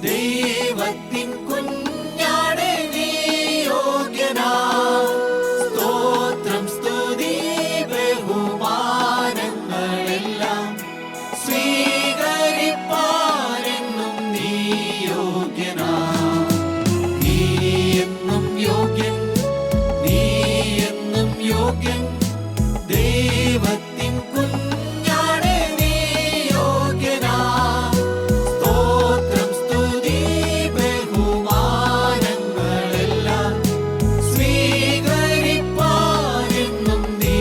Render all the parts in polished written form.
ദൈവത്തിൻ കുഞ്ഞാടേ നീ യോഗ്യനാ. സ്തോത്രം സ്തുതി ബഹുമാനങ്ങളെല്ലാം സ്വീകരിപ്പാനെന്നും നീ യോഗ്യനാ. നീ എന്നും യോഗ്യൻ, നീ എന്നും യോഗ്യൻ. ദൈവത്തിൻ കുഞ്ഞാടേ നീ യോഗ്യനാ. സ്തോത്രം സ്തുതി ബഹുമാനങ്ങളെല്ലാം സ്വീകരിപ്പാനെന്നും നീ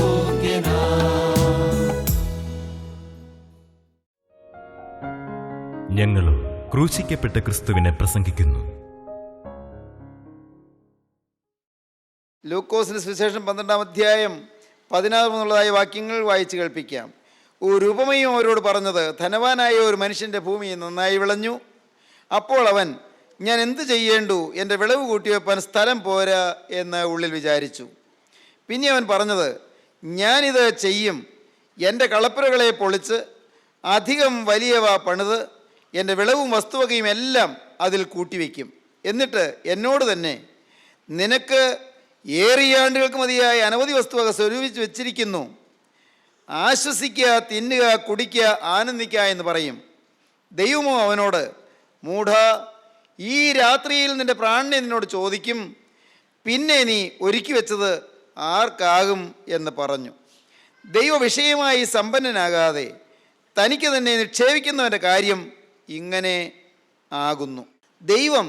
യോഗ്യനാ. ഞങ്ങളും ക്രൂശിക്കപ്പെട്ട ക്രിസ്തുവിനെ പ്രസംഗിക്കുന്നു. ലൂക്കോസിന്റെ സുവിശേഷം 12-ാം അധ്യായം 16 വാക്യങ്ങൾ വായിച്ചു കേൾപ്പിക്കാം. ഒരു ഉപമയും അവരോട് പറഞ്ഞത്, ധനവാനായ ഒരു മനുഷ്യൻ്റെ ഭൂമി നന്നായി വിളഞ്ഞു. അപ്പോൾ അവൻ, ഞാൻ എന്ത് ചെയ്യേണ്ടു, എൻ്റെ വിളവ് കൂട്ടിവെപ്പാൻ സ്ഥലം പോരാ എന്ന് ഉള്ളിൽ വിചാരിച്ചു. പിന്നെ അവൻ പറഞ്ഞത്, ഞാനിത് ചെയ്യും, എൻ്റെ കളപ്പുരകളെ പൊളിച്ച് അധികം വലിയവ പണിത് എൻ്റെ വിളവും വസ്തുവകയും എല്ലാം അതിൽ കൂട്ടിവെക്കും. എന്നിട്ട് എന്നോട് തന്നെ, നിനക്ക് ഏറിയ ആണ്ടുകൾക്ക് മതിയായ അനവധി വസ്തുവക സ്വരൂപിച്ച് വെച്ചിരിക്കുന്നു, ആശ്വസിക്കുക, തിന്നുക, കുടിക്കുക, ആനന്ദിക്കുക എന്ന് പറയും. ദൈവമോ അവനോട്, മൂഢ, ഈ രാത്രിയിൽ നിൻ്റെ പ്രാണനെ നിന്നോട് ചോദിക്കും, പിന്നെ നീ ഒരുക്കി വെച്ചത് ആർക്കാകും എന്ന് പറഞ്ഞു. ദൈവ വിഷയമായി സമ്പന്നനാകാതെ തനിക്ക് തന്നെ നിക്ഷേപിക്കുന്നവൻ്റെ കാര്യം ഇങ്ങനെ ആകുന്നു. ദൈവം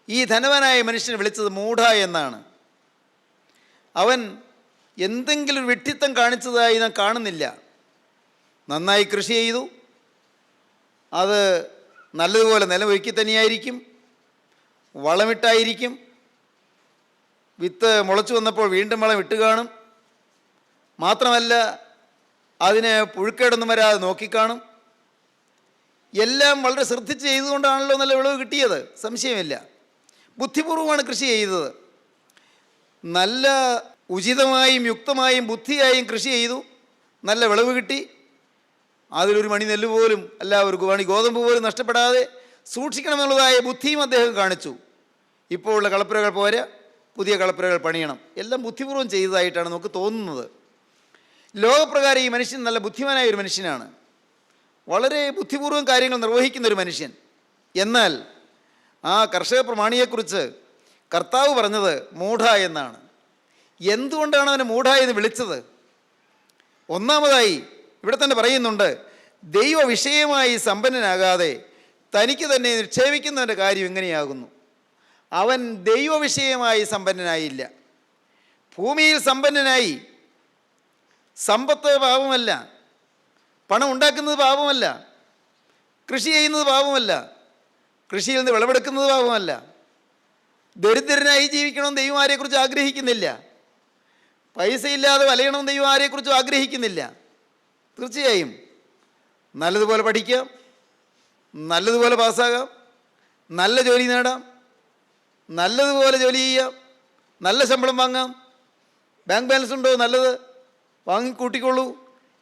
ഈ ധനവാനായ മനുഷ്യനെ വിളിച്ചത് മൂഢ എന്നാണ്. അവൻ എന്തെങ്കിലും ഒരു വിഡ്ഢിത്തം കാണിച്ചതായി നാം കാണുന്നില്ല. നന്നായി കൃഷി ചെയ്തു, അത് നല്ലതുപോലെ നിലമൊരുക്കി തന്നെയായിരിക്കും, വളമിട്ടായിരിക്കും, വിത്ത് മുളച്ചു വന്നപ്പോൾ വീണ്ടും വളം ഇട്ട് കാണും. മാത്രമല്ല അതിന് പുഴുക്കേടൊന്നും വരാതെ നോക്കിക്കാണും. എല്ലാം വളരെ ശ്രദ്ധിച്ച് ചെയ്തുകൊണ്ടാണല്ലോ നല്ല വിളവ് കിട്ടിയത്, സംശയമില്ല. ബുദ്ധിപൂർവമാണ് കൃഷി ചെയ്തത്. നല്ല ഉചിതമായും യുക്തമായും ബുദ്ധിയായും കൃഷി ചെയ്തു, നല്ല വിളവ് കിട്ടി. അതിലൊരു മണി നെല്ല് പോലും അല്ല, ഒരു മണി ഗോതമ്പ് പോലും നഷ്ടപ്പെടാതെ സൂക്ഷിക്കണമെന്നുള്ളതായ ബുദ്ധിയും അദ്ദേഹം കാണിച്ചു. ഇപ്പോൾ ഉള്ള കളപ്പുരകൾ പോരാ, പുതിയ കളപ്പുരകൾ പണിയണം. എല്ലാം ബുദ്ധിപൂർവ്വം ചെയ്തതായിട്ടാണ് നമുക്ക് തോന്നുന്നത്. ലോകപ്രകാരം ഈ മനുഷ്യൻ നല്ല ബുദ്ധിമാനായ ഒരു മനുഷ്യനാണ്, വളരെ ബുദ്ധിപൂർവ്വം കാര്യങ്ങൾ നിർവഹിക്കുന്ന ഒരു മനുഷ്യൻ. എന്നാൽ ആ കർഷക പ്രമാണിയെക്കുറിച്ച് കർത്താവ് പറഞ്ഞത് മൂഢ എന്നാണ്. എന്തുകൊണ്ടാണ് അവനെ മൂഢ എന്ന് വിളിച്ചത്? ഒന്നാമതായി ഇവിടെ തന്നെ പറയുന്നുണ്ട്, ദൈവ വിഷയമായി സമ്പന്നനാകാതെ തനിക്ക് തന്നെ നിക്ഷേപിക്കുന്നവൻ്റെ കാര്യം എങ്ങനെയാകുന്നു. അവൻ ദൈവ വിഷയമായി സമ്പന്നനായില്ല. ഭൂമിയിൽ സമ്പന്നനായി. സമ്പത്ത് പാപമല്ല, പണം ഉണ്ടാക്കുന്നത് പാപമല്ല, കൃഷി ചെയ്യുന്നത് പാപമല്ല, കൃഷിയിൽ നിന്ന് വിളവെടുക്കുന്നത് പാപമല്ല. ദരിദ്രനായി ജീവിക്കണമെന്ന് ദൈവം ആരെക്കുറിച്ച് ആഗ്രഹിക്കുന്നില്ല. പൈസയില്ലാതെ വലയണമെന്ന് ദൈവം ആരെക്കുറിച്ചും ആഗ്രഹിക്കുന്നില്ല. തീർച്ചയായും നല്ലതുപോലെ പഠിക്കാം, നല്ലതുപോലെ പാസ്സാകാം, നല്ല ജോലി നേടാം, നല്ലതുപോലെ ജോലി ചെയ്യാം, നല്ല ശമ്പളം വാങ്ങാം, ബാങ്ക് ബാലൻസ് ഉണ്ടോ നല്ലത് വാങ്ങിക്കൂട്ടിക്കൊള്ളൂ.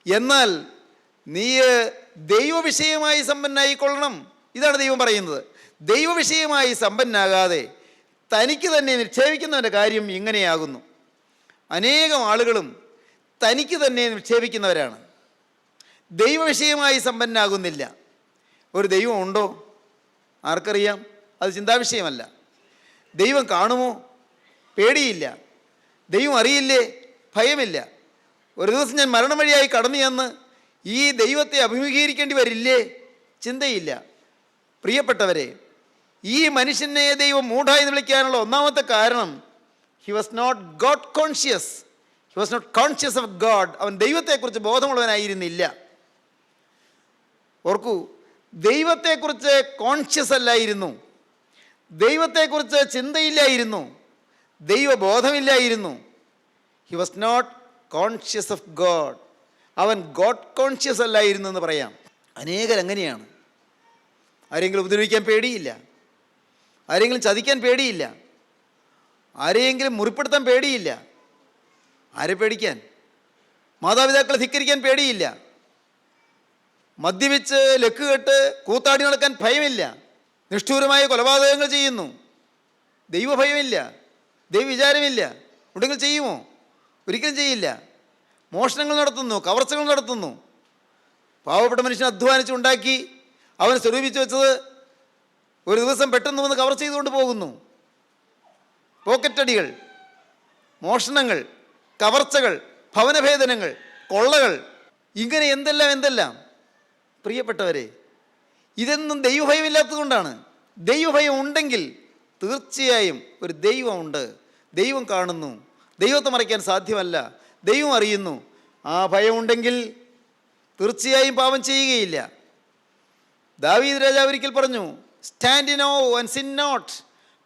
എന്നാൽ നീ ദൈവവിഷയമായി സമ്പന്നായിക്കൊള്ളണം. ഇതാണ് ദൈവം പറയുന്നത്. ദൈവവിഷയമായി സമ്പന്നാകാതെ തനിക്ക് തന്നെ നിക്ഷേപിക്കുന്നവൻ്റെ കാര്യം ഇങ്ങനെയാകുന്നു. അനേകം ആളുകളും തനിക്ക് തന്നെ നിക്ഷേപിക്കുന്നവരാണ്, ദൈവവിഷയമായി സമ്പന്നാകുന്നില്ല. ഒരു ദൈവം ഉണ്ടോ? ആർക്കറിയാം? അത് ചിന്താവിഷയമല്ല. ദൈവം കാണുമോ? പേടിയില്ല. ദൈവം അറിയില്ലേ? ഭയമില്ല. ഒരു ദിവസം ഞാൻ മരണം വഴിയായി കടന്നു ചെന്ന് ഈ ദൈവത്തെ അഭിമുഖീകരിക്കേണ്ടി വരില്ലേ? ചിന്തയില്ല. പ്രിയപ്പെട്ടവരെ, ഈ മനുഷ്യനെ ദൈവം മൂഢ എന്ന് വിളിക്കാനുള്ള ഒന്നാമത്തെ കാരണം, he was not God conscious. He was not conscious of God. അവൻ ദൈവത്തെക്കുറിച്ച് ബോധമുള്ളവനായിരുന്നില്ല. ഓർക്കൂ, ദൈവത്തെക്കുറിച്ച് കോൺഷ്യസ് അല്ലായിരുന്നു, ദൈവത്തെക്കുറിച്ച് ചിന്തയില്ലായിരുന്നു, ദൈവബോധമില്ലായിരുന്നു. He was not conscious of God. അവൻ ഗോഡ് കോൺഷ്യസ് അല്ലായിരുന്നു എന്ന് പറയാം. അനേകരങ്ങനെയാണ്. ആരെങ്കിലും ഉപദ്രവിക്കാൻ പേടിയില്ല, ആരെങ്കിലും ചതിക്കാൻ പേടിയില്ല, ആരെയെങ്കിലും മുറിപ്പെടുത്താൻ പേടിയില്ല. ആരെ പേടിക്കാൻ? മാതാപിതാക്കളെ ധിക്കരിക്കാൻ പേടിയില്ല, മദ്യപിച്ച് ലക്കുകെട്ട് കൂത്താടി നടക്കാൻ ഭയമില്ല. നിഷ്ഠൂരമായ കൊലപാതകങ്ങൾ ചെയ്യുന്നു. ദൈവഭയമില്ല, ദൈവവിചാരമില്ല. ഉണ്ടെങ്കിൽ ചെയ്യുമോ? ഒരിക്കലും ചെയ്യില്ല. മോഷണങ്ങൾ നടത്തുന്നു, കവർച്ചകൾ നടത്തുന്നു. പാവപ്പെട്ട മനുഷ്യൻ അധ്വാനിച്ച് ഉണ്ടാക്കി അവൻ സ്വരൂപിച്ച് വെച്ചത് ഒരു ദിവസം പെട്ടെന്ന് വന്ന് കവർ ചെയ്തുകൊണ്ട് പോകുന്നു. പോക്കറ്റടികൾ, മോഷണങ്ങൾ, കവർച്ചകൾ, ഭവനഭേദനങ്ങൾ, കൊള്ളകൾ, ഇങ്ങനെ എന്തെല്ലാം. പ്രിയപ്പെട്ടവരെ, ഇതൊന്നും ദൈവഭയമില്ലാത്തതുകൊണ്ടാണ്. ദൈവഭയം ഉണ്ടെങ്കിൽ തീർച്ചയായും ഒരു ദൈവമുണ്ട്. ദൈവം കാണുന്നു. ദൈവത്തെ മറയ്ക്കാൻ സാധ്യമല്ല. ദൈവം അറിയുന്നു. ആ ഭയമുണ്ടെങ്കിൽ തീർച്ചയായും പാപം ചെയ്യുകയില്ല. ദാവീദ് രാജാവ് ഒരിക്കൽ പറഞ്ഞു, stand in awe and sin not.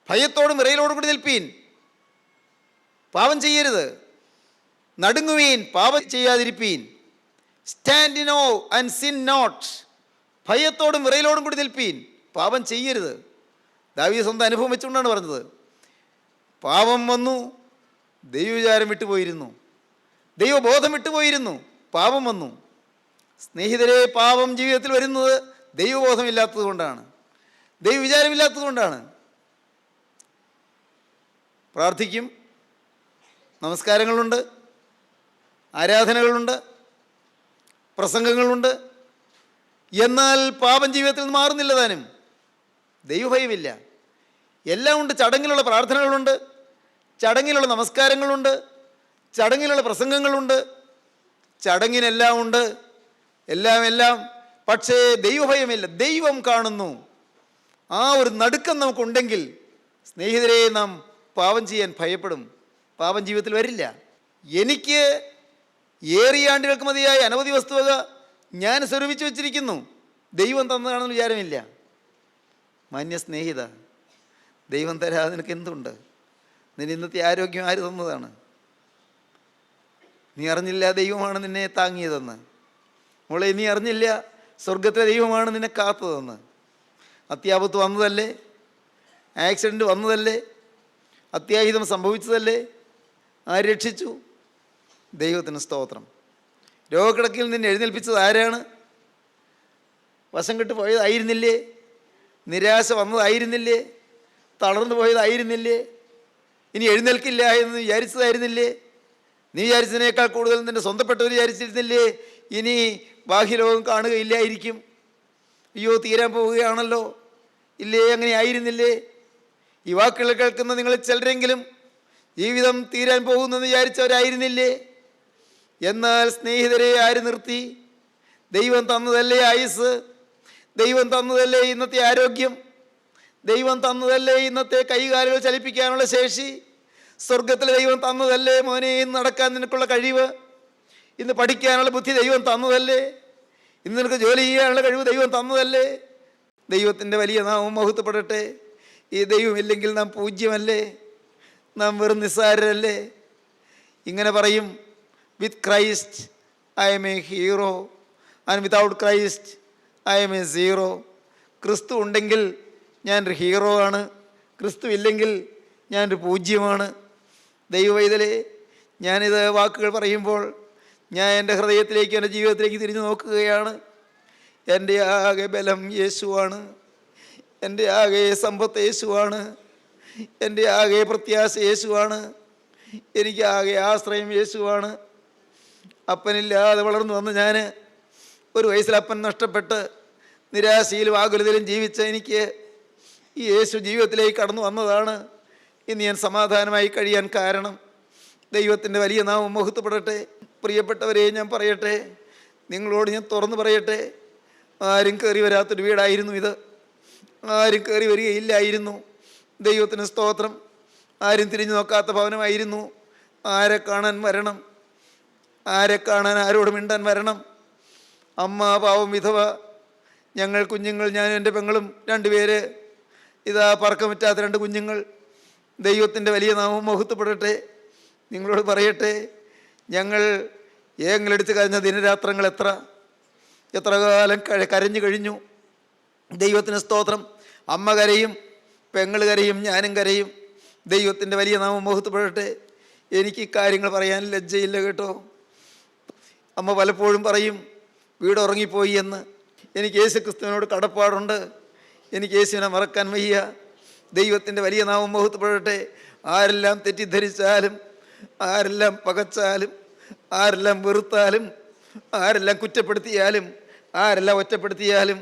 ഭയത്തോടും വിറയലോടും കൂടി നിൽപ്പീൻ, പാപം ചെയ്യരുത്. നടുങ്ങുവീൻ, പാപം ചെയ്യാതിരിപ്പീൻ. Stand in awe and sin not. ഭയത്തോടും വിറയലോടും കൂടി നിൽപ്പീൻ, പാപം ചെയ്യരുത്. ദാവീദ് സ്വന്തം അനുഭവം വെച്ചുകൊണ്ടാണ് പറഞ്ഞത്. പാപം വന്നു, ദൈവവിചാരം വിട്ടുപോയിരുന്നു, ദൈവബോധം വിട്ടുപോയിരുന്നു, പാപം വന്നു. സ്നേഹിതരെ, പാപം ജീവിതത്തിൽ വരുന്നത് ദൈവബോധമില്ലാത്തത് കൊണ്ടാണ്, ദൈവവിചാരമില്ലാത്തത് കൊണ്ടാണ്. പ്രാർത്ഥിക്കും, നമസ്കാരങ്ങളുണ്ട്, ആരാധനകളുണ്ട്, പ്രസംഗങ്ങളുണ്ട്. എന്നാൽ പാപം ജീവിതത്തിൽ നിന്ന് മാറുന്നില്ല താനും. ദൈവഭയമില്ല. എല്ലാം ഉണ്ട്. ചടങ്ങിലുള്ള പ്രാർത്ഥനകളുണ്ട്, ചടങ്ങിലുള്ള നമസ്കാരങ്ങളുണ്ട്, ചടങ്ങിലുള്ള പ്രസംഗങ്ങളുണ്ട്, ചടങ്ങിനെല്ലാം ഉണ്ട്, എല്ലാം. പക്ഷേ ദൈവഭയമില്ല. ദൈവം കാണുന്നു. ആ ഒരു നടുക്കം നമുക്കുണ്ടെങ്കിൽ സ്നേഹിതരെ, നാം പാപം ചെയ്യാൻ ഭയപ്പെടും. പാപം ജീവിതത്തിൽ വരില്ല. എനിക്ക് ഏറിയ ആണ്ടുകൾക്ക് മതിയായ അനവധി വസ്തുവക ഞാൻ സ്വരൂപിച്ച് വെച്ചിരിക്കുന്നു. ദൈവം തന്നതാണെന്ന് വിചാരമില്ല. മാന്യ സ്നേഹിത, ദൈവം തരാതെ നിനക്ക് എന്തുണ്ട്? നിന്റെ ഇന്നത്തെ ആരോഗ്യം ആര് തന്നതാണ്? നീ അറിഞ്ഞില്ല ദൈവമാണ് നിന്നെ താങ്ങിയതെന്ന്. മോളെ, നീ അറിഞ്ഞില്ല സ്വർഗത്തിലെ ദൈവമാണ് നിന്നെ കാത്തതെന്ന്. അത്യാപത്ത് വന്നതല്ലേ, ആക്സിഡൻറ്റ് വന്നതല്ലേ, അത്യാഹിതം സംഭവിച്ചതല്ലേ, ആര് രക്ഷിച്ചു? ദൈവത്തിന് സ്തോത്രം. രോഗക്കിടക്കിൽ നിന്നെ എഴുന്നേൽപ്പിച്ചത് ആരാണ്? വശം കെട്ട് പോയതായിരുന്നില്ലേ? നിരാശ വന്നതായിരുന്നില്ലേ? തളർന്നു പോയതായിരുന്നില്ലേ? ഇനി എഴുന്നേൽക്കില്ല എന്ന് വിചാരിച്ചതായിരുന്നില്ലേ? നീ വിചാരിച്ചതിനേക്കാൾ കൂടുതൽ നിൻ്റെ സ്വന്തപ്പെട്ടവർ വിചാരിച്ചിരുന്നില്ലേ ഇനി ബാഹ്യലോകം കാണുകയില്ലായിരിക്കും? അയ്യോ, തീരാൻ പോവുകയാണല്ലോ, ഇല്ലേ? അങ്ങനെ ആയിരുന്നില്ലേ? ഈ വാക്കുകൾ കേൾക്കുന്ന നിങ്ങൾ ചിലരെങ്കിലും ജീവിതം തീരാൻ പോകുന്നെന്ന് വിചാരിച്ചവരായിരുന്നില്ലേ? എന്നാൽ സ്നേഹിതരെ, ആര് നിർത്തി? ദൈവം തന്നതല്ലേ ആയുസ്, ദൈവം തന്നതല്ലേ ഇന്നത്തെ ആരോഗ്യം, ദൈവം തന്നതല്ലേ ഇന്നത്തെ കൈകാലുകൾ ചലിപ്പിക്കാനുള്ള ശേഷി, സ്വർഗത്തിലെ ദൈവം തന്നതല്ലേ മോനെ ഇന്ന് നടക്കാൻ നിനക്കുള്ള കഴിവ്, ഇന്ന് പഠിക്കാനുള്ള ബുദ്ധി ദൈവം തന്നതല്ലേ, ഇന്ന് നിനക്ക് ജോലി ചെയ്യാനുള്ള കഴിവ് ദൈവം തന്നതല്ലേ. ദൈവത്തിൻ്റെ വലിയ നാമം മഹത്വപ്പെടട്ടെ. ഈ ദൈവമില്ലെങ്കിൽ നാം പൂജ്യമല്ലേ, നാം വെറും നിസ്സാരരല്ലേ. ഇങ്ങനെ പറയും, വിത്ത് Christ I M A hero and without Christ I M A zero. ക്രിസ്തു ഉണ്ടെങ്കിൽ ഞാനൊരു ഹീറോ ആണ്, ക്രിസ്തു ഇല്ലെങ്കിൽ ഞാനൊരു പൂജ്യമാണ്. ദൈവവൈതലേ, ഞാനിത് വാക്കുകൾ പറയുമ്പോൾ ഞാൻ എൻ്റെ ഹൃദയത്തിലേക്ക്, എൻ്റെ ജീവിതത്തിലേക്ക് തിരിഞ്ഞു നോക്കുകയാണ്. എൻ്റെ ആകെ ബലം യേശുവാണ്, എൻ്റെ ആകെ സമ്പത്ത് യേശുവാണ്, എൻ്റെ ആകെ പ്രത്യാശ യേശുവാണ്, എനിക്ക് ആകെ ആശ്രയം യേശുവാണ്. അപ്പനില്ലാതെ വളർന്നു വന്ന് ഞാൻ ഒരു വയസ്സിൽ അപ്പൻ നഷ്ടപ്പെട്ട് നിരാശയിലും ആകുലതയിലും ജീവിച്ച എനിക്ക് ഈ യേശു ജീവിതത്തിലേക്ക് കടന്നു വന്നതാണ് ഇന്ന് ഞാൻ സമാധാനമായി കഴിയാൻ കാരണം. ദൈവത്തിൻ്റെ വലിയ നാമം മഹത്വപ്പെടട്ടെ. പ്രിയപ്പെട്ടവരെ, ഞാൻ പറയട്ടെ, നിങ്ങളോട് ഞാൻ തുറന്നു പറയട്ടെ, ആരും കയറി വരാത്തൊരു വീടായിരുന്നു ഇത്. ആരും കയറി വരികയില്ലായിരുന്നു. ദൈവത്തിന് സ്തോത്രം. ആരും തിരിഞ്ഞു നോക്കാത്ത ഭവനമായിരുന്നു. ആരെ കാണാൻ വരണം? ആരെ കാണാൻ, ആരോട് മിണ്ടാൻ വരണം? അമ്മ പാവം വിധവ, ഞങ്ങൾ കുഞ്ഞുങ്ങൾ, ഞാനും എൻ്റെ പെങ്ങളും 2 പേര്, ഇതാ പറക്കമിറ്റാത്ത 2 കുഞ്ഞുങ്ങൾ. ദൈവത്തിൻ്റെ വലിയ നാമം മഹത്വപ്പെടട്ടെ. നിങ്ങളോട് പറയട്ടെ, ഞങ്ങൾ ഏങ്ങളെടുത്ത് കഴിഞ്ഞ ദിനരാത്രങ്ങൾ എത്ര കാലം കരഞ്ഞു കഴിഞ്ഞു. ദൈവത്തിന് സ്തോത്രം. അമ്മ കരയും, പെങ്ങൾ കരയും, ഞാനും കരയും. ദൈവത്തിൻ്റെ വലിയ നാമം മഹത്വപ്പെടട്ടെ. എനിക്ക് കാര്യങ്ങൾ പറയാൻ ലജ്ജയില്ല കേട്ടോ. അമ്മ പലപ്പോഴും പറയും വീട് ഉറങ്ങിപ്പോയി എന്ന്. എനിക്ക് യേശുക്രിസ്തുവിനോട് കടപ്പാടുണ്ട്. എനിക്ക് യേശുവിനെ മറക്കാൻ വയ്യ. ദൈവത്തിൻ്റെ വലിയ നാമം മഹത്വപ്പെടട്ടെ. ആരെല്ലാം തെറ്റിദ്ധരിച്ചാലും, ആരെല്ലാം പകച്ചാലും, ആരെല്ലാം വെറുത്താലും, ആരെല്ലാം കുറ്റപ്പെടുത്തിയാലും, ആരെല്ലാം ഒറ്റപ്പെടുത്തിയാലും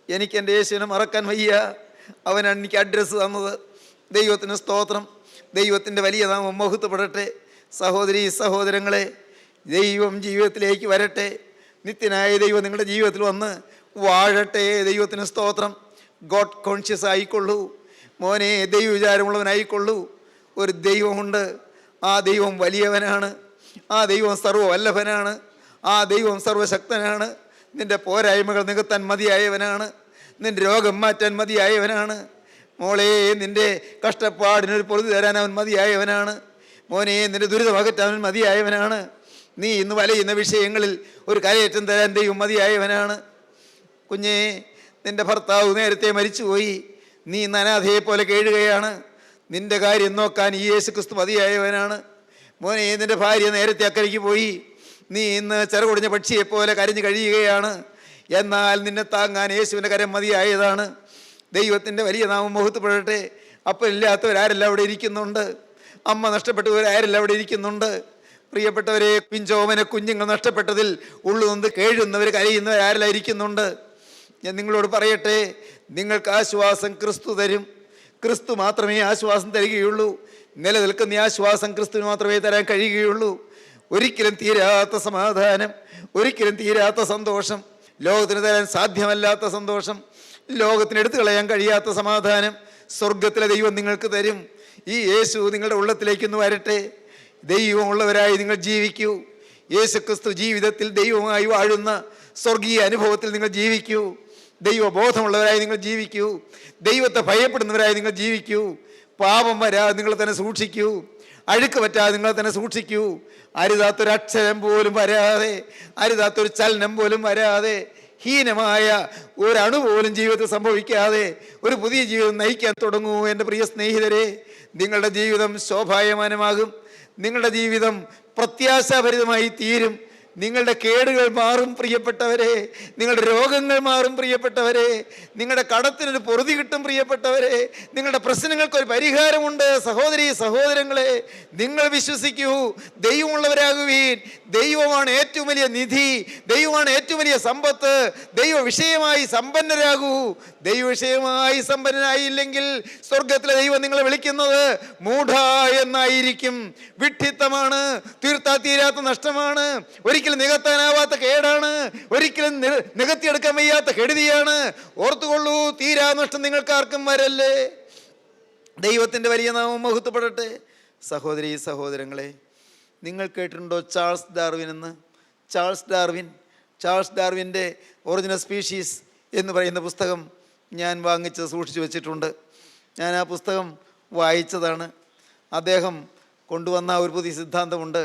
എനിക്ക് എൻ്റെ യേശുവിനെ മറക്കാൻ വയ്യ. അവനാണ് എനിക്ക് അഡ്രസ്സ് തന്നത്. ദൈവത്തിന് സ്തോത്രം. ദൈവത്തിൻ്റെ വലിയ നാമം മഹത്വപ്പെടട്ടെ. സഹോദരീ സഹോദരങ്ങളെ, ദൈവം ജീവിതത്തിലേക്ക് വരട്ടെ. നിത്യനായ ദൈവം നിങ്ങളുടെ ജീവിതത്തിൽ വന്ന് വാഴട്ടെ. ദൈവത്തിന് സ്തോത്രം. ഗോഡ് കോൺഷ്യസ് ആയിക്കൊള്ളൂ മോനെ, ദൈവവിചാരമുള്ളവനായിക്കൊള്ളൂ. ഒരു ദൈവമുണ്ട്. ആ ദൈവം വലിയവനാണ്. ആ ദൈവം സർവ്വവല്ലഭനാണ്. ആ ദൈവം സർവ്വശക്തനാണ്. നിൻ്റെ പോരായ്മകൾ നികത്താൻ മതിയായവനാണ്. നിൻ്റെ രോഗം മാറ്റാൻ മതിയായവനാണ്. മോളെ, നിൻ്റെ കഷ്ടപ്പാടിനൊരു പൊറുതി തരാൻ അവൻ മതിയായവനാണ്. മോനെ, നിൻ്റെ ദുരിതം അകറ്റാൻ അവൻ മതിയായവനാണ്. നീ ഇന്ന് വലയുന്ന വിഷയങ്ങളിൽ ഒരു കരയേറ്റം തരാൻ ദൈവം മതിയായവനാണ്. കുഞ്ഞേ, നിൻ്റെ ഭർത്താവ് നേരത്തെ മരിച്ചുപോയി. നീ ഇന്ന് അനാഥയെ പോലെ കേഴുകയാണ്. നിൻ്റെ കാര്യം നോക്കാൻ ഈ യേശു ക്രിസ്തു മതിയായവനാണ്. മോനെ, നിൻ്റെ ഭാര്യ നേരത്തെ അക്കരയ്ക്ക് പോയി. നീ ഇന്ന് ചെറുകൊടിഞ്ഞ പക്ഷിയെപ്പോലെ കരഞ്ഞു കഴിയുകയാണ്. എന്നാൽ നിന്നെ താങ്ങാൻ യേശുവിൻ്റെ കരം മതിയായതാണ്. ദൈവത്തിൻ്റെ വലിയ നാമം മഹത്വപ്പെടട്ടെ. അപ്പനില്ലാത്തവരാരെല്ലാം അവിടെ ഇരിക്കുന്നുണ്ട്. അമ്മ നഷ്ടപ്പെട്ടവരാരെല്ലാം അവിടെ ഇരിക്കുന്നുണ്ട്. പ്രിയപ്പെട്ടവരെ, പിഞ്ചോമന കുഞ്ഞുങ്ങൾ നഷ്ടപ്പെട്ടതിൽ ഉള്ളുനൊന്ന് കേഴുന്നവർ, കരയുന്നവരാരെല്ലാം ഇരിക്കുന്നുണ്ട്. ഞാൻ നിങ്ങളോട് പറയട്ടെ, നിങ്ങൾക്ക് ആശ്വാസം ക്രിസ്തു തരും. ക്രിസ്തു മാത്രമേ ആശ്വാസം തരികയുള്ളൂ. നിലനിൽക്കുന്ന ഈ ആശ്വാസം ക്രിസ്തുവിന് മാത്രമേ തരാൻ കഴിയുകയുള്ളൂ. ഒരിക്കലും തീരാത്ത സമാധാനം, ഒരിക്കലും തീരാത്ത സന്തോഷം, ലോകത്തിന് തരാൻ സാധ്യമല്ലാത്ത സന്തോഷം, ലോകത്തിന് എടുത്തു കളയാൻ കഴിയാത്ത സമാധാനം സ്വർഗത്തിലെ ദൈവം നിങ്ങൾക്ക് തരും. ഈ യേശു നിങ്ങളുടെ ഉള്ളത്തിലേക്കൊന്ന് വരട്ടെ. ദൈവമുള്ളവരായി നിങ്ങൾ ജീവിക്കൂ. യേശു ക്രിസ്തു ജീവിതത്തിൽ ദൈവമായി വാഴുന്ന സ്വർഗീയ അനുഭവത്തിൽ നിങ്ങൾ ജീവിക്കൂ. ദൈവബോധമുള്ളവരായി നിങ്ങൾ ജീവിക്കൂ. ദൈവത്തെ ഭയപ്പെടുന്നവരായി നിങ്ങൾ ജീവിക്കൂ. പാപം വരാതെ നിങ്ങൾ തന്നെ സൂക്ഷിക്കൂ. അഴുക്ക് പറ്റാതെ നിങ്ങൾ തന്നെ സൂക്ഷിക്കൂ. അരുതാത്തൊരക്ഷരം പോലും വരാതെ, അരുതാത്തൊരു ചലനം പോലും വരാതെ, ഹീനമായ ഒരണു പോലും ജീവിതത്തിൽ സംഭവിക്കാതെ ഒരു പുതിയ ജീവിതം നയിക്കാൻ തുടങ്ങൂ. എൻ്റെ പ്രിയ സ്നേഹിതരെ, നിങ്ങളുടെ ജീവിതം ശോഭായമാനമാകും. നിങ്ങളുടെ ജീവിതം പ്രത്യാശാഭരിതമായി തീരും. നിങ്ങളുടെ കേടുകൾ മാറും പ്രിയപ്പെട്ടവരെ. നിങ്ങളുടെ രോഗങ്ങൾ മാറും പ്രിയപ്പെട്ടവരെ. നിങ്ങളുടെ കടത്തിനൊരു പൊറുതി കിട്ടും പ്രിയപ്പെട്ടവരെ. നിങ്ങളുടെ പ്രശ്നങ്ങൾക്കൊരു പരിഹാരമുണ്ട്. സഹോദരീ സഹോദരങ്ങളെ, നിങ്ങൾ വിശ്വസിക്കൂ. ദൈവമുള്ളവരാകുവീൻ. ദൈവമാണ് ഏറ്റവും വലിയ നിധി. ദൈവമാണ് ഏറ്റവും വലിയ സമ്പത്ത്. ദൈവ വിഷയമായി സമ്പന്നരാകൂ. ദൈവ വിഷയമായി സമ്പന്നനായില്ലെങ്കിൽ സ്വർഗത്തിലെ ദൈവം നിങ്ങളെ വിളിക്കുന്നത് മൂഢ എന്നായിരിക്കും. വിഡ്ഢിത്തമാണ്, തീർത്താ തീരാത്ത നഷ്ടമാണ്, ഒരിക്കലും നികത്താനാവാത്ത കേടാണ്, ഒരിക്കലും നികത്തിയെടുക്കാൻ വയ്യാത്ത കെടുതിയാണ്. ഓർത്തുകൊള്ളൂ, തീരാ നഷ്ടം നിങ്ങൾക്ക് ആർക്കും വരല്ലേ. ദൈവത്തിൻ്റെ വലിയ നാമം മഹത്വപ്പെടട്ടെ. സഹോദരീ സഹോദരങ്ങളെ, നിങ്ങൾ കേട്ടിട്ടുണ്ടോ ചാൾസ് ഡാർവിൻ എന്ന്? ചാൾസ് ഡാർവിൻ്റെ ഒറിജിനൽ സ്പീഷീസ് എന്ന് പറയുന്ന പുസ്തകം ഞാൻ വാങ്ങിച്ച് സൂക്ഷിച്ചു വെച്ചിട്ടുണ്ട്. ഞാൻ ആ പുസ്തകം വായിച്ചതാണ്. അദ്ദേഹം കൊണ്ടുവന്ന ഒരു പുതിയ സിദ്ധാന്തമുണ്ട്,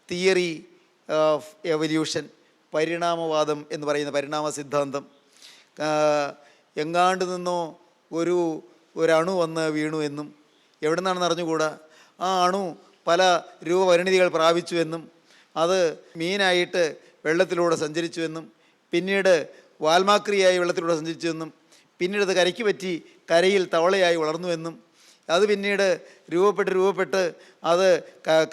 തിയറി ഓഫ് എവല്യൂഷൻ, പരിണാമവാദം എന്ന് പറയുന്ന പരിണാമ സിദ്ധാന്തം. എങ്ങാണ്ട് നിന്നോ ഒരണു വന്ന് വീണു എന്നും, എവിടെ നിന്നാണെന്ന് അറിഞ്ഞുകൂടാ, ആ അണു പല രൂപപരിണിതികൾ പ്രാപിച്ചു എന്നും, അത് മീനായിട്ട് വെള്ളത്തിലൂടെ സഞ്ചരിച്ചു എന്നും, പിന്നീട് വാൽമാക്രിയായി വെള്ളത്തിലൂടെ സഞ്ചരിച്ചു എന്നും, പിന്നീട് അത് കരയ്ക്ക് പറ്റി കരയിൽ തവളയായി വളർന്നുവെന്നും, അത് പിന്നീട് രൂപപ്പെട്ട് അത്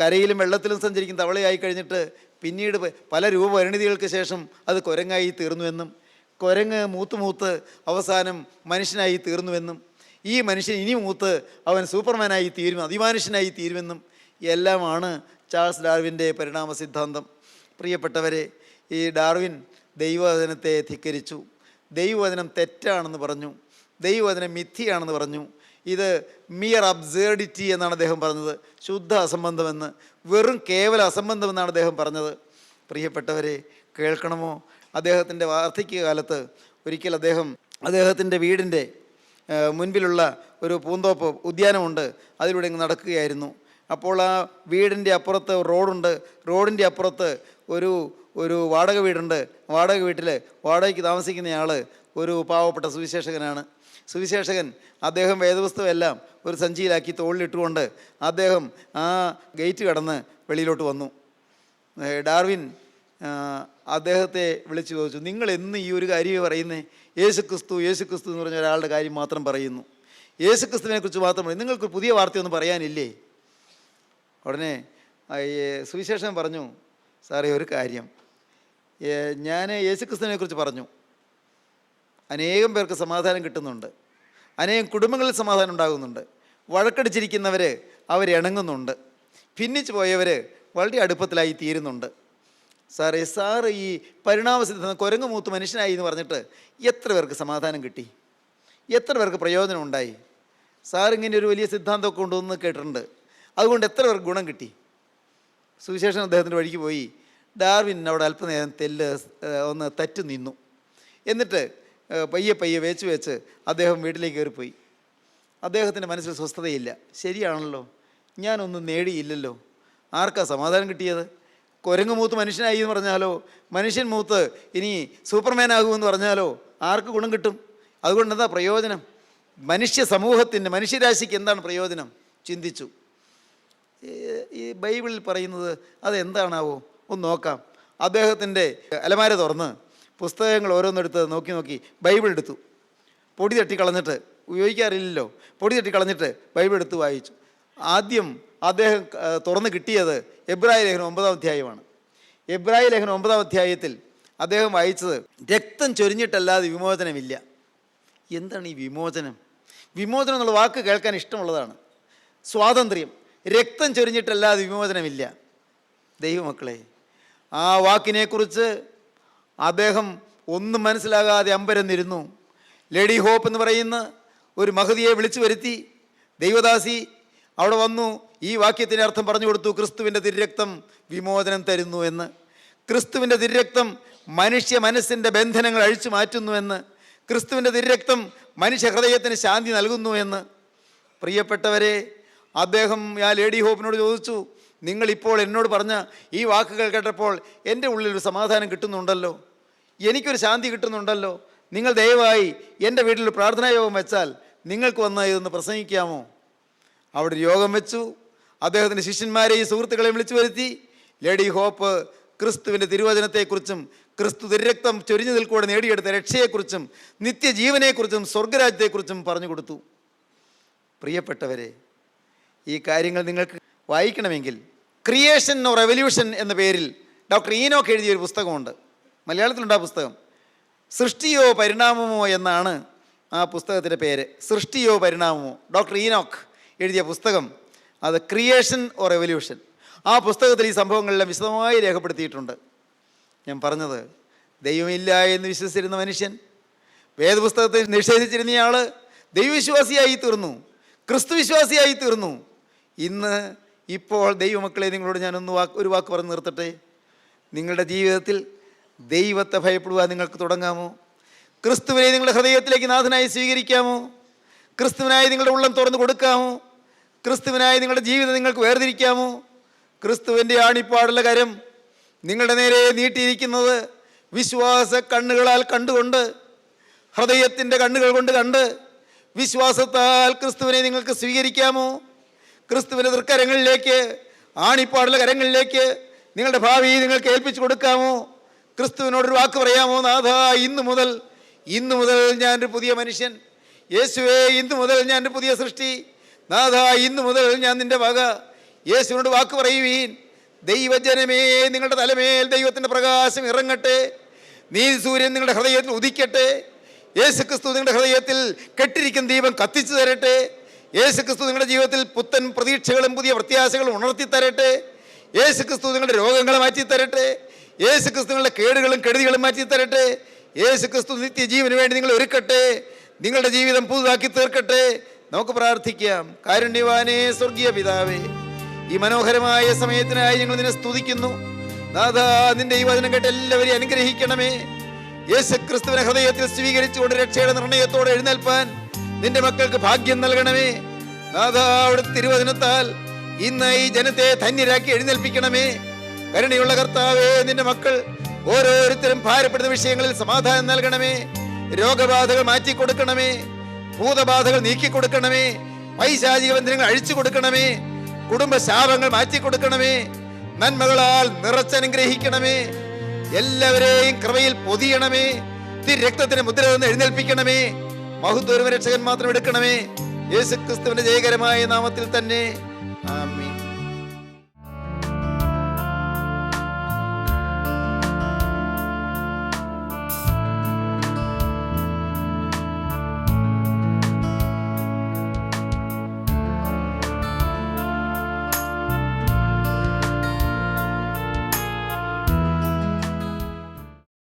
കരയിലും വെള്ളത്തിലും സഞ്ചരിക്കുന്ന തവളയായി കഴിഞ്ഞിട്ട് പിന്നീട് പല രൂപപരിണിതികൾക്ക് ശേഷം അത് കുരങ്ങായി തീർന്നുവെന്നും, കുരങ്ങ് മൂത്ത് അവസാനം മനുഷ്യനായി തീർന്നുവെന്നും, ഈ മനുഷ്യൻ ഇനി മൂത്ത് അവൻ സൂപ്പർമാനായി തീരും, അതിമാനുഷ്യനായി തീരുമെന്നും എല്ലാമാണ് ചാൾസ് ഡാർവിൻ്റെ പരിണാമ സിദ്ധാന്തം. പ്രിയപ്പെട്ടവരെ, ഈ ഡാർവിൻ ദൈവവചനത്തെ ധിക്കരിച്ചു. ദൈവവചനം തെറ്റാണെന്ന് പറഞ്ഞു, ദൈവവചനം മിഥ്യയാണെന്ന് പറഞ്ഞു. ഇത് മിയർ അബ്സേർഡിറ്റി എന്നാണ് അദ്ദേഹം പറഞ്ഞത്, ശുദ്ധ അസംബന്ധമെന്ന്, വെറും കേവല അസംബന്ധമെന്നാണ് അദ്ദേഹം പറഞ്ഞത്. പ്രിയപ്പെട്ടവരെ, കേൾക്കണമോ? അദ്ദേഹത്തിൻ്റെ വാർദ്ധക്യകാലത്ത് ഒരിക്കൽ അദ്ദേഹത്തിൻ്റെ വീടിൻ്റെ മുൻപിലുള്ള ഒരു പൂന്തോപ്പ് ഉദ്യാനമുണ്ട്, അതിലൂടെ ഇങ്ങ് നടക്കുകയായിരുന്നു. അപ്പോൾ ആ വീടിൻ്റെ അപ്പുറത്ത് റോഡുണ്ട്, റോഡിൻ്റെ അപ്പുറത്ത് ഒരു വാടക വീടുണ്ട്. വാടക വീട്ടിൽ വാടകയ്ക്ക് താമസിക്കുന്നയാൾ ഒരു പാവപ്പെട്ട സുവിശേഷകൻ. അദ്ദേഹം വേദപുസ്തകമെല്ലാം ഒരു സഞ്ചിയിലാക്കി തോളിലിട്ടുകൊണ്ട് അദ്ദേഹം ആ ഗേറ്റ് കടന്ന് വെളിയിലോട്ട് വന്നു. ഡാർവിൻ അദ്ദേഹത്തെ വിളിച്ചു ചോദിച്ചു, നിങ്ങൾ എന്ന് ഈ ഒരു കാര്യമേ പറയുന്നേ? യേശുക്രിസ്തു യേശുക്രിസ്തു എന്ന് പറഞ്ഞ ഒരാളുടെ കാര്യം മാത്രം പറയുന്നു, യേശുക്രിസ്തുവിനെ കുറിച്ച് മാത്രം പറയും, നിങ്ങൾക്ക് പുതിയ വാർത്തയൊന്നും പറയാനില്ലേ? ഉടനെ സുവിശേഷൻ പറഞ്ഞു, സാറേ ഒരു കാര്യം, ഞാൻ യേശുക്രിസ്തുവിനെ കുറിച്ച് പറഞ്ഞു, അനേകം പേർക്ക് സമാധാനം കിട്ടുന്നുണ്ട്, അനേകം കുടുംബങ്ങളിൽ സമാധാനം ഉണ്ടാകുന്നുണ്ട്, വഴക്കടിച്ചിരിക്കുന്നവർ അവരിണങ്ങുന്നുണ്ട്, ഭിന്നിച്ചു പോയവർ വളരെ അടുപ്പത്തിലായി തീരുന്നുണ്ട്. സാറേ, സാറ് ഈ പരിണാമസിദ്ധ കുരങ്ങ് മൂത്ത് മനുഷ്യനായി എന്ന് പറഞ്ഞിട്ട് എത്ര പേർക്ക് സമാധാനം കിട്ടി, എത്ര പേർക്ക് പ്രയോജനം ഉണ്ടായി? സാറിങ്ങനെ ഒരു വലിയ സിദ്ധാന്തമൊക്കെ കൊണ്ടുവന്ന് കേട്ടിട്ടുണ്ട്, അതുകൊണ്ട് എത്ര പേർക്ക് ഗുണം കിട്ടി? സുവിശേഷൻ അദ്ദേഹത്തിൻ്റെ വഴിക്ക് പോയി ഡാർവിൻ അവിടെ അല്പനേരം ഒന്ന് തറ്റു നിന്നു. എന്നിട്ട് പയ്യെ പയ്യെ വെച്ച് അദ്ദേഹം വീട്ടിലേക്ക് കയറിപ്പോയി. അദ്ദേഹത്തിൻ്റെ മനസ്സിൽ സ്വസ്ഥതയില്ല. ശരിയാണല്ലോ, ഞാനൊന്നും നേടിയില്ലല്ലോ, ആർക്കാ സമാധാനം കിട്ടിയത്? കുരങ്ങ് മൂത്ത് മനുഷ്യനായി എന്ന് പറഞ്ഞാലോ, മനുഷ്യൻ മൂത്ത് ഇനി സൂപ്പർമാൻ ആകുമെന്ന് പറഞ്ഞാലോ ആർക്ക് ഗുണം കിട്ടും? അതുകൊണ്ട് എന്താ പ്രയോജനം? മനുഷ്യ സമൂഹത്തിൻ്റെ, മനുഷ്യരാശിക്ക് എന്താണ് പ്രയോജനം? ചിന്തിച്ചു. ഈ ബൈബിളിൽ പറയുന്നത് അതെന്താണാവോ? ഒന്ന് നോക്കാം. അദ്ദേഹത്തിൻ്റെ അലമാര തുറന്ന് പുസ്തകങ്ങൾ ഓരോന്നെടുത്ത് നോക്കി ബൈബിൾ എടുത്തു. പൊടി തട്ടി കളഞ്ഞിട്ട്, ഉപയോഗിക്കാറില്ലല്ലോ, പൊടി തട്ടി കളഞ്ഞിട്ട് ബൈബിൾ എടുത്ത് വായിച്ചു. ആദ്യം അദ്ദേഹം തുറന്ന് കിട്ടിയത് എബ്രായ ലേഖനം 9-ാം അധ്യായമാണ്. എബ്രായ ലേഖനം 9-ാം അധ്യായത്തിൽ അദ്ദേഹം വായിച്ചത്, രക്തം ചൊരിഞ്ഞിട്ടല്ലാതെ വിമോചനമില്ല. എന്താണ് ഈ വിമോചനം? വിമോചനം എന്നുള്ള വാക്ക് കേൾക്കാൻ ഇഷ്ടമുള്ളതാണ്. സ്വാതന്ത്ര്യം. രക്തം ചൊരിഞ്ഞിട്ടല്ലാതെ വിമോചനമില്ല. ദൈവമക്കളെ, ആ വാക്കിനെക്കുറിച്ച് അദ്ദേഹം ഒന്നും മനസ്സിലാകാതെ അമ്പരന്നിരുന്നു. ലേഡി ഹോപ്പ് എന്ന് പറയുന്ന ഒരു മഹതിയെ വിളിച്ചു വരുത്തി. ദൈവദാസി അവിടെ വന്നു ഈ വാക്യത്തിൻ്റെ അർത്ഥം പറഞ്ഞു കൊടുത്തു. ക്രിസ്തുവിൻ്റെ തിരുരക്തം വിമോചനം തരുന്നു എന്ന്, ക്രിസ്തുവിൻ്റെ തിരുരക്തം മനുഷ്യ മനസ്സിൻ്റെ ബന്ധനങ്ങൾ അഴിച്ചു മാറ്റുന്നു എന്ന്, ക്രിസ്തുവിൻ്റെ തിരുരക്തം മനുഷ്യ ഹൃദയത്തിന് ശാന്തി നൽകുന്നു എന്ന്. പ്രിയപ്പെട്ടവരെ, അദ്ദേഹം ആ ലേഡി ഹോപ്പിനോട് ചോദിച്ചു, നിങ്ങളിപ്പോൾ എന്നോട് പറഞ്ഞ ഈ വാക്കുകൾ കേട്ടപ്പോൾ എൻ്റെ ഉള്ളിലൊരു സമാധാനം കിട്ടുന്നുണ്ടല്ലോ, എനിക്കൊരു ശാന്തി കിട്ടുന്നുണ്ടല്ലോ. നിങ്ങൾ ദയവായി എൻ്റെ വീട്ടിൽ പ്രാർത്ഥനാ യോഗം വെച്ചാൽ നിങ്ങൾക്ക് വന്ന് ഇതൊന്ന് പ്രസംഗിക്കാമോ? അവിടെ ഒരു യോഗം വെച്ചു. അദ്ദേഹത്തിൻ്റെ ശിഷ്യന്മാരെയും സുഹൃത്തുക്കളെയും വിളിച്ചു വരുത്തി. ലേഡി ഹോപ്പ് ക്രിസ്തുവിൻ്റെ തിരുവചനത്തെക്കുറിച്ചും ക്രിസ്തു തിരുരക്തം ചൊരിഞ്ഞതിൽ കൂടെ നേടിയെടുത്ത രക്ഷയെക്കുറിച്ചും നിത്യജീവനെക്കുറിച്ചും സ്വർഗരാജ്യത്തെക്കുറിച്ചും പറഞ്ഞു കൊടുത്തു. പ്രിയപ്പെട്ടവരെ, ഈ കാര്യങ്ങൾ നിങ്ങൾക്ക് വായിക്കണമെങ്കിൽ ക്രിയേഷൻ ഓർ റെവല്യൂഷൻ എന്ന പേരിൽ ഡോക്ടർ ഈനോക്ക് എഴുതിയൊരു പുസ്തകമുണ്ട്. മലയാളത്തിലുണ്ട് ആ പുസ്തകം. സൃഷ്ടിയോ പരിണാമമോ എന്നാണ് ആ പുസ്തകത്തിൻ്റെ പേര്. സൃഷ്ടിയോ പരിണാമമോ, ഡോക്ടർ ഈനോക്ക് എഴുതിയ പുസ്തകം. അത് ക്രിയേഷൻ ഓർ റെവല്യൂഷൻ. ആ പുസ്തകത്തിൽ ഈ സംഭവങ്ങളെല്ലാം വിശദമായി രേഖപ്പെടുത്തിയിട്ടുണ്ട്. ഞാൻ പറഞ്ഞത്, ദൈവമില്ല എന്ന് വിശ്വസിച്ചിരുന്ന മനുഷ്യൻ, വേദപുസ്തകത്തെ നിഷേധിച്ചിരുന്നയാൾ ദൈവവിശ്വാസിയായി തീർന്നു, ക്രിസ്തുവിശ്വാസിയായി തീർന്നു. ഇപ്പോൾ ദൈവമക്കളെ, നിങ്ങളോട് ഞാനൊന്ന് ഒരു വാക്ക് പറഞ്ഞ് നിർത്തട്ടെ. നിങ്ങളുടെ ജീവിതത്തിൽ ദൈവത്തെ ഭയപ്പെടുവാൻ നിങ്ങൾക്ക് തുടങ്ങാമോ? ക്രിസ്തുവിനെ നിങ്ങളുടെ ഹൃദയത്തിലേക്ക് നാഥനായി സ്വീകരിക്കാമോ? ക്രിസ്തുവിനായി നിങ്ങളുടെ ഉള്ളം തുറന്നു കൊടുക്കാമോ? ക്രിസ്തുവിനായി നിങ്ങളുടെ ജീവിതം നിങ്ങൾക്ക് വേർതിരിക്കാമോ? ക്രിസ്തുവിൻ്റെ ആണിപ്പാടുള്ള കരം നിങ്ങളുടെ നേരെ നീട്ടിയിരിക്കുന്നത് വിശ്വാസ കണ്ണുകളാൽ കണ്ടുകൊണ്ട്, ഹൃദയത്തിൻ്റെ കണ്ണുകൾ കൊണ്ട് കണ്ട് വിശ്വാസത്താൽ ക്രിസ്തുവിനെ നിങ്ങൾക്ക് സ്വീകരിക്കാമോ? ക്രിസ്തുവിൻ്റെ തൃക്കരങ്ങളിലേക്ക്, ആണിപ്പാടുള്ള കരങ്ങളിലേക്ക് നിങ്ങളുടെ ഭാവി നിങ്ങൾക്ക് ഏൽപ്പിച്ചു കൊടുക്കാമോ? ക്രിസ്തുവിനോടൊരു വാക്ക് പറയാമോ? നാഥ, ഇന്നു മുതൽ ഞാനൊരു പുതിയ മനുഷ്യൻ. യേശുവേ, ഇന്നു മുതൽ ഞാനൊരു പുതിയ സൃഷ്ടി. നാഥ, ഇന്നു മുതൽ ഞാൻ നിൻ്റെ വക. യേശുവിനോട് വാക്ക് പറയുവീൻ. ദൈവജനമേ, നിങ്ങളുടെ തലമേൽ ദൈവത്തിൻ്റെ പ്രകാശം ഇറങ്ങട്ടെ. നീതി സൂര്യൻ നിങ്ങളുടെ ഹൃദയത്തിൽ ഉദിക്കട്ടെ. യേശു ക്രിസ്തു നിങ്ങളുടെ ഹൃദയത്തിൽ കെട്ടിരിക്കുന്ന ദീപം കത്തിച്ചു തരട്ടെ. യേശു ക്രിസ്തു നിങ്ങളുടെ ജീവിതത്തിൽ പുത്തൻ പ്രതീക്ഷകളും പുതിയ പ്രത്യാശകളും ഉണർത്തി തരട്ടെ. യേശു ക്രിസ്തു നിങ്ങളുടെ രോഗങ്ങളെ മാറ്റി തരട്ടെ. യേശു ക്രിസ്തു നിങ്ങളുടെ കേടുകളും കെടുതികളും മാറ്റി തരട്ടെ. യേശു ക്രിസ്തു നിത്യജീവന് വേണ്ടി നിങ്ങൾ ഒരുക്കട്ടെ. നിങ്ങളുടെ ജീവിതം പുതുതാക്കി തീർക്കട്ടെ. നമുക്ക് പ്രാർത്ഥിക്കാം. കാരുണ്യവാനേ, സ്വർഗീയ പിതാവേ, ഈ മനോഹരമായ സമയത്തിനായി ഞങ്ങൾ നിന്നെ സ്തുതിക്കുന്നു. നാഥാ, നിന്റെ ഈ വചനം കേട്ട് എല്ലാവരെയും അനുഗ്രഹിക്കണമേ. യേശു ക്രിസ്തുവിനെ ഹൃദയത്തിൽ സ്വീകരിച്ചുകൊണ്ട് രക്ഷയുടെ നിർണയത്തോടെ എഴുന്നേൽപ്പാൻ നിന്റെ മക്കൾക്ക് ഭാഗ്യം നൽകണമേ. നാഥാ, അവിടുത്തെ തിരുവചനത്താൽ ഇന്ന് ഈ ജനത്തെ ധന്യരാക്കി എഴുന്നേൽപ്പിക്കണമേ. കരുണയുള്ള കർത്താവേ, നിന്റെ മക്കൾ ഓരോരുത്തരും ഭാരപ്പെടുന്ന വിഷയങ്ങളിൽ സമാധാനം നൽകണമേ. രോഗബാധകൾ മാറ്റിക്കൊടുക്കണമേ. ഭൂതബാധകൾ നീക്കിക്കൊടുക്കണമേ. പൈശാചിക ബന്ധനങ്ങൾ അഴിച്ചു കൊടുക്കണമേ. കുടുംബ ശാപങ്ങൾ മാറ്റിക്കൊടുക്കണമേ. നന്മകളാൽ നിറച്ചനുഗ്രഹിക്കണമേ. എല്ലാവരെയും കൃപയിൽ പൊതിയണമേ. രക്തത്തിന് മുദ്ര തന്ന് എഴുന്നേൽപ്പിക്കണമേ. മഹത്വരക്ഷകൻ മാത്രം എടുക്കണമേ. യേശുക്രിസ്തുവിന്റെ ജയകരമായ നാമത്തിൽ തന്നെ.